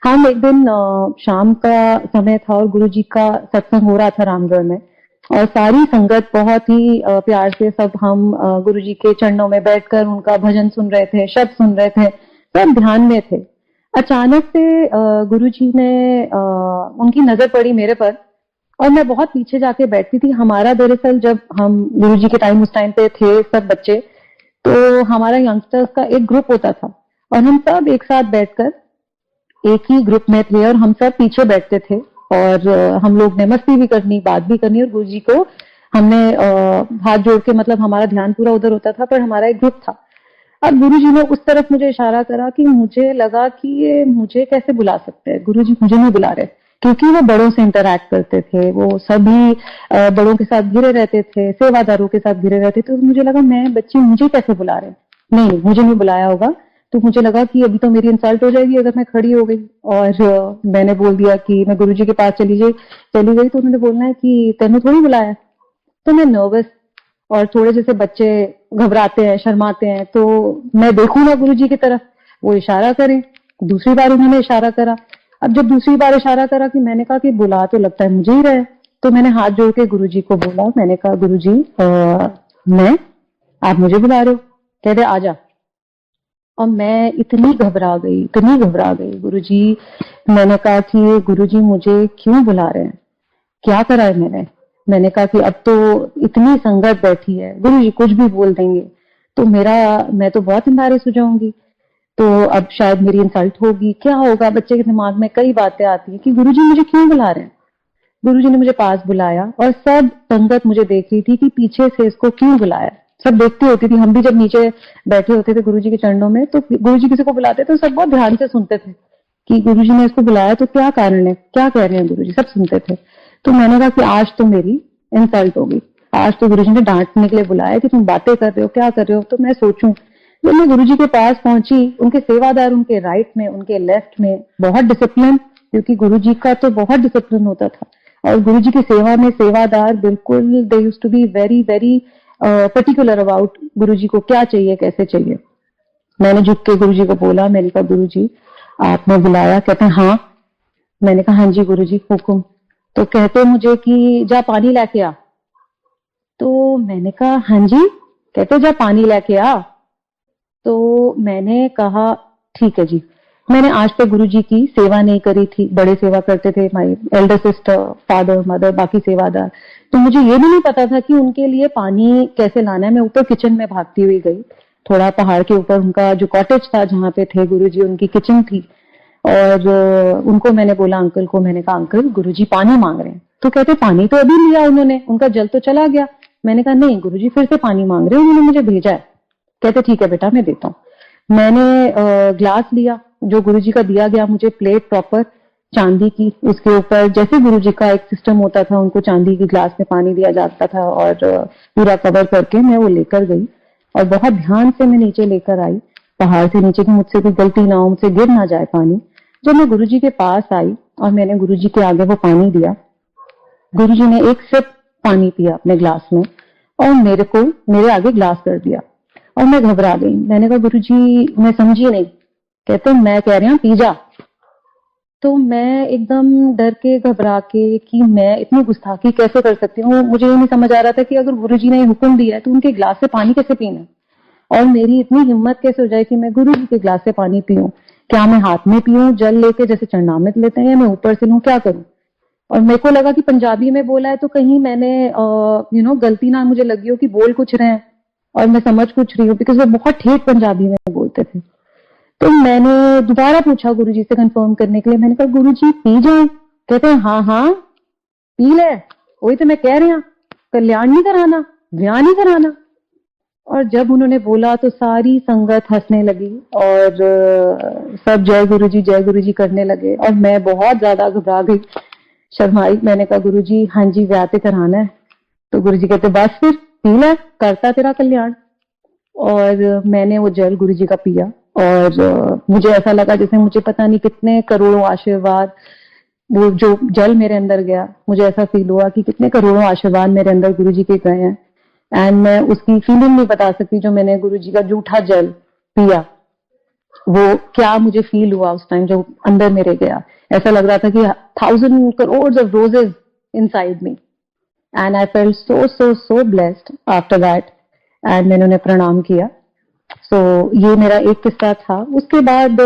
हम एक दिन शाम का समय था और गुरुजी का सत्संग हो रहा था रामगढ़ में। और सारी संगत बहुत ही प्यार से सब हम गुरुजी के चरणों में बैठकर उनका भजन सुन रहे थे, शब्द सुन रहे थे, सब ध्यान में थे। अचानक से गुरुजी ने उनकी नजर पड़ी मेरे पर और मैं बहुत पीछे जाके बैठती थी। हमारा दरअसल जब हम गुरुजी के टाइम उस टाइम पे थे सब बच्चे, तो हमारा यंगस्टर्स का एक ग्रुप होता था और हम सब एक साथ बैठकर एक ही ग्रुप में थे और हम सब पीछे बैठते थे और हम लोग ने मस्ती भी करनी, बात भी करनी और गुरुजी को हमने हाथ जोड़ के, मतलब हमारा ध्यान पूरा उधर होता था, पर हमारा एक ग्रुप था। अब गुरुजी ने उस तरफ मुझे इशारा करा कि मुझे लगा कि ये मुझे कैसे बुला सकते हैं, गुरुजी मुझे नहीं बुला रहे, क्योंकि वो बड़ों से इंटरैक्ट करते थे, वो सभी बड़ों के साथ घिरे रहते थे, सेवादारों के साथ घिरे रहते थे। तो मुझे लगा मैं बच्ची, मुझे कैसे बुला रहे, नहीं मुझे नहीं बुलाया होगा। तो मुझे लगा कि अभी तो मेरी इंसल्ट हो जाएगी अगर मैं खड़ी हो गई। और मैंने बोल दिया कि मैं गुरुजी के पास चली गई। तो उन्होंने बोलना है कि तेनू थोड़ी बुलाया। तो मैं नर्वस और थोड़े जैसे बच्चे घबराते हैं, शर्माते हैं, तो मैं देखूं ना गुरुजी की तरफ, वो इशारा करें। दूसरी बार उन्होंने इशारा करा। अब जब दूसरी बार इशारा करा कि मैंने कहा कि बुला तो लगता है मुझे ही रहे, तो मैंने हाथ जोड़ के गुरुजी को बोला, मैंने कहा गुरुजी मैं, आप मुझे बुला रहे हो? कहते आजा। और मैं इतनी घबरा गई गुरुजी। मैंने कहा कि गुरुजी मुझे क्यों बुला रहे हैं, क्या करा है मैंने कहा कि अब तो इतनी संगत बैठी है, गुरुजी कुछ भी बोल देंगे तो मैं तो बहुत एम्बैरेस हो जाऊंगी, तो अब शायद मेरी इंसल्ट होगी, क्या होगा। बच्चे के दिमाग में कई बातें आती हैं कि गुरुजी मुझे क्यों बुला रहे हैं। गुरुजी ने मुझे पास बुलाया और सब संगत मुझे देख रही थी कि पीछे से इसको क्यों बुलाया। सब देखती होती थी, हम भी जब नीचे बैठे होते थे गुरुजी के चरणों में, तो गुरुजी किसी को बुलाते तो सब बहुत ध्यान से सुनते थे कि गुरुजी ने इसको बुलाया तो क्या कारण है, क्या कह रहे हैं गुरुजी, सब सुनते थे। तो मैंने कहा कि आज तो मेरी इंसल्ट होगी, आज तो गुरुजी ने डांटने के लिए बुलाया कि तुम बातें कर रहे हो, क्या कर रहे हो। तो मैं सोचूं, जब मैं गुरुजी के पास पहुंची, उनके सेवादार उनके राइट में, उनके लेफ्ट में, बहुत डिसिप्लिन, क्योंकि गुरुजी का तो बहुत डिसिप्लिन होता था। और गुरुजी की सेवा में सेवादार बिल्कुल, they used to be very very particular about Guruji को क्या चाहिए, कैसे चाहिए। मैंने झुक के गुरुजी को बोला, मैंने कहा गुरुजी आपने बुलाया? कहते हैं हाँ। मैंने कहा हाँ जी गुरुजी हुकुम। तो कहते मुझे कि जा पानी लेके आ। तो मैंने कहा हाँ जी। कहते जा पानी लेके आ। तो मैंने कहा ठीक है जी। मैंने आज तक गुरुजी की सेवा नहीं करी थी, बड़े सेवा करते थे, my Elder sister, father, mother, बाकी सेवादार, तो मुझे ये भी नहीं पता था कि उनके लिए पानी कैसे लाना है। मैं ऊपर किचन में भागती हुई गई, थोड़ा पहाड़ के ऊपर उनका जो कॉटेज था जहाँ पे थे गुरुजी, उनकी किचन थी। और उनको मैंने बोला, अंकल को मैंने कहा अंकल गुरुजी पानी मांग रहे हैं। तो कहते पानी तो अभी लिया उन्होंने, उनका जल तो चला गया। मैंने कहा नहीं गुरुजी फिर से पानी मांग रहे हैं, उन्होंने मुझे भेजा है। कहते ठीक है बेटा मैं देता हूँ। मैंने ग्लास लिया जो गुरुजी का दिया गया मुझे, प्लेट प्रॉपर चांदी की, उसके ऊपर जैसे गुरुजी का एक सिस्टम होता था, उनको चांदी की ग्लास में पानी दिया जाता था और पूरा कवर करके मैं वो लेकर गई और बहुत ध्यान से मैं नीचे लेकर आई पहाड़ से नीचे, कि मुझसे कोई गलती ना हो, मुझसे गिर ना जाए पानी। जब मैं गुरुजी के पास आई और मैंने गुरुजी के आगे वो पानी दिया, गुरुजी ने एक सिप पानी पिया अपने ग्लास में और मेरे आगे ग्लास कर दिया और मैं घबरा गई। मैंने कहा गुरुजी मैं समझी नहीं। कहते मैं कह रही हूँ पी जा। तो मैं एकदम डर के, घबरा के कि मैं इतनी गुस्ताखी कैसे कर सकती हूँ। मुझे ये नहीं समझ आ रहा था कि अगर गुरुजी ने हुक्म दिया है तो उनके ग्लास से पानी कैसे पीना है, और मेरी इतनी हिम्मत कैसे हो जाए कि मैं गुरुजी के ग्लास से पानी पीऊं। क्या मैं हाथ में पीऊं जल लेके जैसे चरणामृत लेते हैं, या मैं ऊपर से लूं, क्या करूं। और मेरे को लगा कि पंजाबी में बोला है तो कहीं मैंने गलती ना मुझे लगी हो कि बोल कुछ रहे हैं और मैं समझ कुछ रही हूँ, बिकॉज वो बहुत ठेठ पंजाबी में बोलते थे। तो मैंने दोबारा पूछा गुरुजी से कंफर्म करने के लिए, मैंने कहा गुरुजी पी जाए? कहते हैं हाँ हाँ पी ले, वही तो मैं कह रही हूँ, कल्याण नहीं कराना, ब्याह नहीं कराना। और जब उन्होंने बोला तो सारी संगत हंसने लगी और सब जय गुरुजी करने लगे और मैं बहुत ज्यादा घबरा गई, शर्माई। मैंने कहा गुरुजी हाँ जी ब्याह ते कराना है। तो गुरुजी कहते बस फिर पी ले, करता तेरा कल्याण। और मैंने वो जल गुरुजी का पिया और मुझे ऐसा लगा जैसे मुझे पता नहीं कितने करोड़ों आशीर्वाद, वो जो जल मेरे अंदर गया, मुझे ऐसा फील हुआ कि कितने करोड़ों आशीर्वाद मेरे अंदर गुरुजी के गए हैं। एंड मैं उसकी फीलिंग नहीं बता सकती जो मैंने गुरुजी का जूठा जल पिया। वो क्या मुझे फील हुआ उस टाइम जो अंदर मेरे गया, ऐसा लग रहा था कि 1,000 crores of roses inside me, and I felt so blessed after that. And मैंने उन्हें प्रणाम किया. So ये मेरा एक किस्सा था. उसके बाद